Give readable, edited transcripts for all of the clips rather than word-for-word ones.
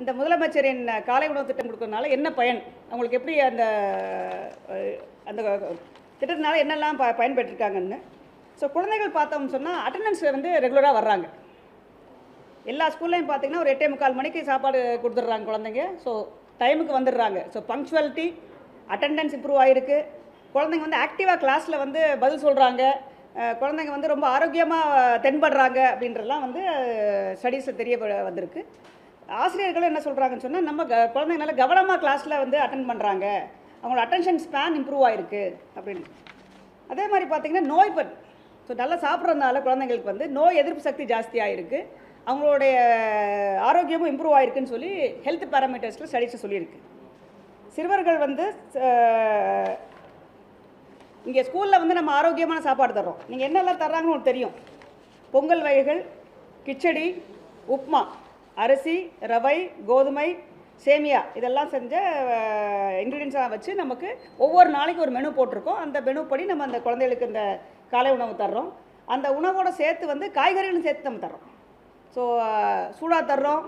இந்த முதலமைச்சரின் காலை உணவு திட்டம் கொடுக்கறதுனால என்ன பயன், அவங்களுக்கு எப்படி அந்த அந்த திட்டத்தினால என்னெல்லாம் பயன்பெற்றிருக்காங்கன்னு. ஸோ குழந்தைகள் பார்த்தோம்னு சொன்னால் அட்டெண்டன்ஸ் வந்து ரெகுலராக வர்றாங்க. எல்லா ஸ்கூல்லையும் பார்த்தீங்கன்னா ஒரு 8:45 மணிக்கு சாப்பாடு கொடுத்துட்றாங்க குழந்தைங்க. ஸோ டைமுக்கு வந்துடுறாங்க. ஸோ பங்க்சுவாலிட்டி, அட்டெண்டன்ஸ் இம்ப்ரூவ் ஆகிருக்கு. குழந்தைங்க வந்து ஆக்டிவாக கிளாஸில் வந்து பதில் சொல்கிறாங்க. குழந்தைங்க வந்து ரொம்ப ஆரோக்கியமாக தென்படுறாங்க அப்படின்றலாம் வந்து ஸ்டடீஸில் தெரிய வந்திருக்கு. ஆசிரியர்களும் என்ன சொல்கிறாங்கன்னு சொன்னால், நம்ம குழந்தைங்க நல்லா கவனமாக கிளாஸில் வந்து அட்டென்ட் பண்ணுறாங்க, அவங்களோட அட்டென்ஷன் ஸ்பேன் இம்ப்ரூவ் ஆகிருக்கு அப்படின்னு. அதே மாதிரி பார்த்திங்கன்னா நோய்பட், ஸோ நல்லா சாப்பிட்றதுனால குழந்தைங்களுக்கு வந்து நோய் எதிர்ப்பு சக்தி ஜாஸ்தியாக இருக்குது, அவங்களுடைய ஆரோக்கியமும் இம்ப்ரூவ் ஆகிருக்குன்னு சொல்லி ஹெல்த் பேராமீட்டர்ஸில் ஸ்டடீஸை சொல்லியிருக்கு. சிறுவர்கள் வந்து இங்கே ஸ்கூலில் வந்து நம்ம ஆரோக்கியமான சாப்பாடு தர்றோம். நீங்கள் என்னெல்லாம் தர்றாங்கன்னு உங்களுக்கு தெரியும். பொங்கல் வகைகள், கிச்சடி, உப்மா, அரிசி, ரவை, கோதுமை, சேமியா இதெல்லாம் செஞ்ச இன்க்ரீடியன்ஸாக வச்சு நமக்கு ஒவ்வொரு நாளைக்கு ஒரு மெனு போட்டிருக்கோம். அந்த மெனு படி நம்ம அந்த குழந்தைகளுக்கு இந்த காலை உணவு தர்றோம். அந்த உணவோடு சேர்த்து வந்து காய்கறிகளும் சேர்த்து நம்ம தர்றோம். ஸோ சூடாக தர்றோம்,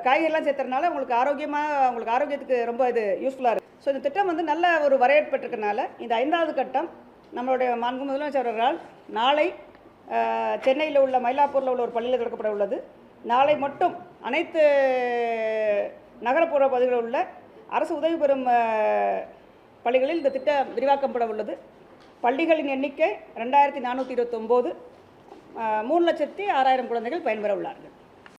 காய்கறிலாம் சேர்த்துறதுனால உங்களுக்கு ஆரோக்கியத்துக்கு ரொம்ப இது யூஸ்ஃபுல்லாக இருக்குது. ஸோ இந்த திட்டம் வந்து நல்ல ஒரு வரவேற்பட்டிருக்கனால இந்த 5வது கட்டம் நம்மளுடைய மாண்பு முதலமைச்சர் அவர்களால் நாளை சென்னையில் உள்ள மயிலாப்பூரில் உள்ள ஒரு பள்ளியில் தொடக்கப்பட உள்ளது. நாளை மட்டும் அனைத்து நகரப்புற பகுதிகளில் உள்ள அரசு உதவி பெறும் பள்ளிகளில் இந்த திட்டம் விரிவாக்கப்பட உள்ளது. பள்ளிகளின் எண்ணிக்கை 2429, 3,06,000 குழந்தைகள் பயன்பெற உள்ளார்கள்.